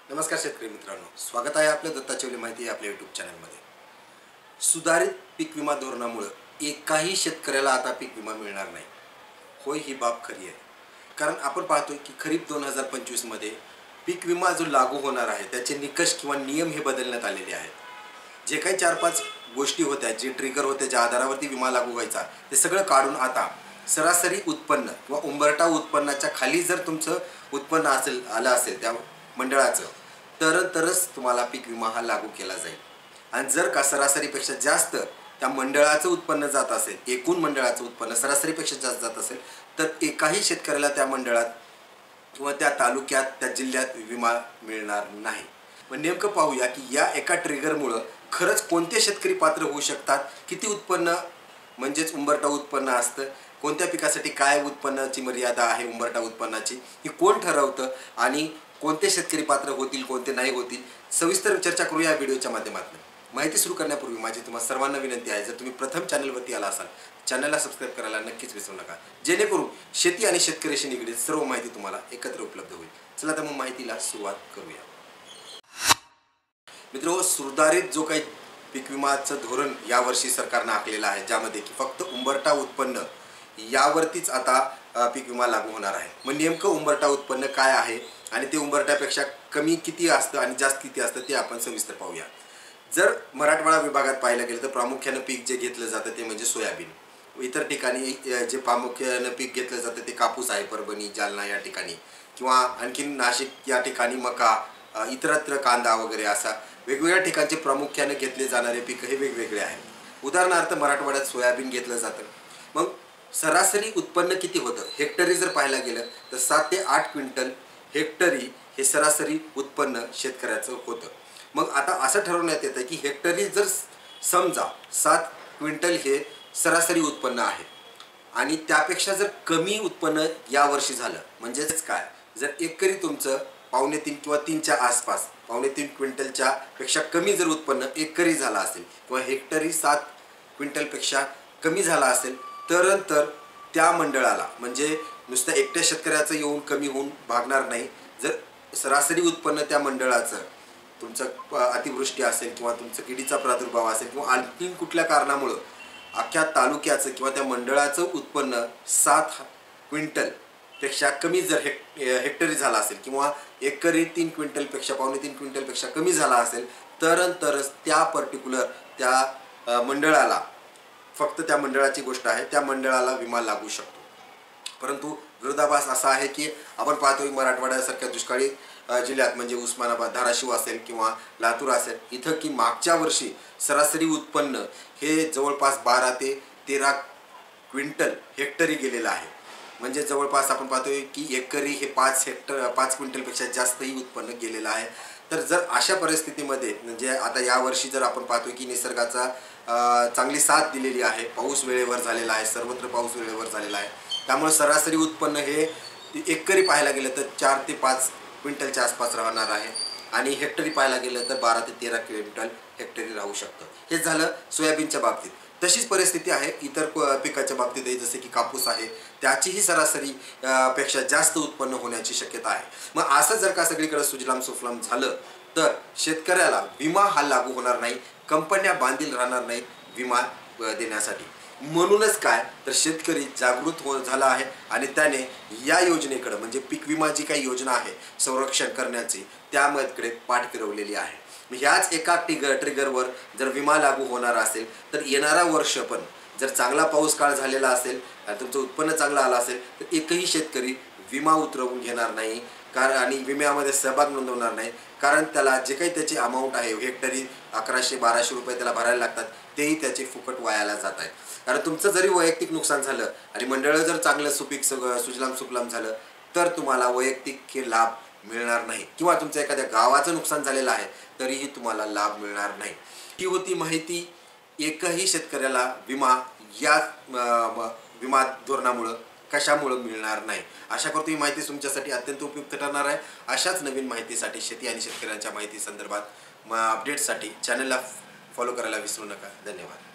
नमस्कार शेतकरी मित्रांनो, स्वागत आहे आपल्या दत्ता चौले माहिती आपल्या यूट्यूब चॅनलमध्ये। सुधारित पीक विमा धोरणामुळे एकाही शेतकऱ्याला आता पीक विमा मिळणार नाही। होय, ही बाब खरी आहे, कारण आपण पाहतोय की खरीप 2025 मध्ये पीक विमा जो लागू होणार आहे त्याचे निकष किंवा नियम हे बदलण्यात आलेले आहेत। जे काही 4-5 गोष्टी होत्या, जे ट्रिगर होते, ज्या आधारावरती विमा लागू व्हायचा, ते सगळं काढून आता सरासरी उत्पन्न किंवा उंबरठा उत्पन्नाच्या खाली जर तुमचं उत्पन्न आलं असेल त्या मंडळाचं, तरच तुम्हाला पीक विमा हा लागू केला जाईल। आणि जर का सरासरीपेक्षा जास्त त्या मंडळाचं उत्पन्न जात असेल, एकूण मंडळाचं उत्पन्न सरासरीपेक्षा जास्त जात असेल, तर एकाही शेतकऱ्याला त्या मंडळात किंवा त्या तालुक्यात, त्या जिल्ह्यात विमा मिळणार नाही। पण नेमकं पाहूया की या एका ट्रिगरमुळे खरंच कोणते शेतकरी पात्र होऊ शकतात, किती उत्पन्न म्हणजेच उंबरठा उत्पन्न असतं, कोणत्या पिकासाठी काय उत्पन्नाची मर्यादा आहे उंबरठा उत्पन्नाची, ही कोण ठरवतं आणि कोणते शेतकरी पात्र होतील, कोणते नाही होतील, सविस्तर चर्चा करूया या व्हिडिओच्या माध्यमातून। माहिती सुरू करण्यापूर्वी माझी तुम्हा सर्वांना विनंती आहे, जर तुम्ही प्रथम चॅनलवरती आला असाल चॅनलला सबस्क्राईब करायला नक्कीच विसरू नका, जेणेकरून शेती आणि शेतकऱ्याशी निगडीत सर्व माहिती तुम्हाला एकत्र उपलब्ध होईल। चला तर मग माहितीला सुरुवात करूया। मित्रांनो, सुधारित जो काही पीक विमाचं धोरण यावर्षी सरकारने आखलेलं आहे, ज्यामध्ये की फक्त उंबरठा उत्पन्न यावरतीच आता पीक विमा लागू होणार आहे। मग नेमकं उंबरठा उत्पन्न काय आहे आणि ते उंबरठ्यापेक्षा कमी किती असतं आणि जास्त किती असतं ते आपण सविस्तर पाहूया। जर मराठवाडा विभागात पाहायला गेलं तर प्रामुख्याने पीक जे घेतलं जातं ते म्हणजे सोयाबीन। इतर ठिकाणी जे प्रामुख्याने पीक घेतलं जातं ते कापूस आहे, परभणी, जालना या ठिकाणी, किंवा आणखीन नाशिक या ठिकाणी मका, इतरत्र कांदा वगैरे, असा वेगवेगळ्या ठिकाणचे प्रामुख्याने घेतले जाणारे पीक हे वेगवेगळे आहेत। उदाहरणार्थ मराठवाड्यात सोयाबीन घेतलं जातं। मग सरासरी उत्पन्न किती होतं हेक्टरी जर पाहायला गेलं तर 7 ते 8 क्विंटल हेक्टरी हे सरासरी उत्पन्न शेतकऱ्याचं होतं। मग आता असं ठरवण्यात येतं की हेक्टरी जर समजा 7 क्विंटल हे सरासरी उत्पन्न आहे आणि त्यापेक्षा जर कमी उत्पन्न यावर्षी झालं, म्हणजेच काय, जर एकरी तुमचं 2.5 किंवा 3च्या आसपास 2.5 क्विंटलच्या पेक्षा कमी जर उत्पन्न एकरी झालं असेल किंवा हेक्टरी 7 क्विंटलपेक्षा कमी झाला असेल, तर त्या मंडळाला, म्हणजे नुसतं एकट्या शेतकऱ्याचं येऊन कमी होऊन भागणार नाही। जर सरासरी उत्पन्न त्या मंडळाचं, तुमचं अतिवृष्टी असेल किंवा तुमचं किडीचा प्रादुर्भाव असेल किंवा आणखी कुठल्या कारणामुळं अख्ख्या तालुक्याचं किंवा त्या मंडळाचं उत्पन्न 7 क्विंटलपेक्षा कमी जर हेक्टरी झाला असेल किंवा एकरी 3 क्विंटलपेक्षा 2.5 क्विंटलपेक्षा कमी झाला असेल, तरच त्या पर्टिक्युलर त्या मंडळाला, फक्त त्या मंडळाची गोष्ट आहे, त्या मंडळाला विमा लागू शकतो। परंतु विरोधाभास असा आहे की आपण पाहतोय मराठवाड्यासारख्या दुष्काळी जिल्ह्यात, म्हणजे उस्मानाबाद, धाराशिव असेल किंवा लातूर असेल, इथं की मागच्या वर्षी सरासरी उत्पन्न हे जवळपास 12 ते 13 क्विंटल हेक्टरी गेलेलं आहे। म्हणजे जवळपास आपण पाहतोय की एकरी हे 5 क्विंटलपेक्षा जास्तही उत्पन्न गेलेलं आहे। तर जर अशा परिस्थितीमध्ये, म्हणजे आता यावर्षी जर आपण पाहतोय की निसर्गाचा चांगली साथ दिलेली आहे, पाऊस वेळेवर झालेला आहे, सर्वत्र पाऊस वेळेवर झालेला आहे, त्यामुळे सरासरी उत्पन्न हे एकरी पाहायला गेलं तर 4 ते 5 क्विंटलच्या आसपास राहणार आहे आणि हेक्टरी पाहायला गेलं तर 12 ते 13 क्विंटल हेक्टरी राहू शकतं। हे झालं सोयाबीनच्या बाबतीत। तशीच परिस्थिती आहे इतर पिकाच्या बाबतीतही, जसे की कापूस आहे, त्याचीही सरासरी पेक्षा जास्त उत्पन्न होण्याची शक्यता आहे। मग असं जर का सगळीकडे सुजलाम सुफलाम झालं तर शेतकऱ्याला विमा हा लागू होणार नाही, कंपन्या बांधील राहणार नाहीत विमा देण्यासाठी। म्हणूनच काय तर शेतकरी जागृत झाला आहे आणि त्याने या योजनेकडे, म्हणजे पीक विमा जी काही योजना आहे संरक्षण करण्याची, त्यामध्ये पाठ फिरवलेली आहे। ह्याच एका ट्रिगरवर जर विमा लागू होणार असेल तर येणारा वर्ष पण जर चांगला पाऊस काळ झालेला असेल आणि तुमचं उत्पन्न चांगलं आलं असेल तर एकही शेतकरी विमा उतरवून घेणार नाही, कारण आणि विम्यामध्ये सहभाग नोंदवणार नाही, कारण त्याला जे काही त्याची अमाऊंट आहे हेक्टरी 1100-1200 रुपये त्याला भरायला लागतात, तेही त्याचे फुकट वायाला जात आहेत। कारण तुमचं जरी वैयक्तिक नुकसान झालं आणि मंडळ जर चांगलं सुपीक सुजलाम सुफलाम झालं तर तुम्हाला वैयक्तिक हे लाभ मिळणार नाही, किंवा तुमच्या एखाद्या गावाचं नुकसान झालेलं आहे तरीही तुम्हाला लाभ मिळणार नाही। ही होती माहिती। एकही शेतकऱ्याला विमा या विमा धोरणामुळं कशामुळं मिळणार नाही। आशा करतो ही माहिती तुमच्यासाठी अत्यंत उपयुक्त ठरणार आहे। अशाच नवीन माहितीसाठी, शेती आणि शेतकऱ्यांच्या माहिती संदर्भात अपडेट्ससाठी चॅनलला फॉलो करायला विसरू नका। धन्यवाद।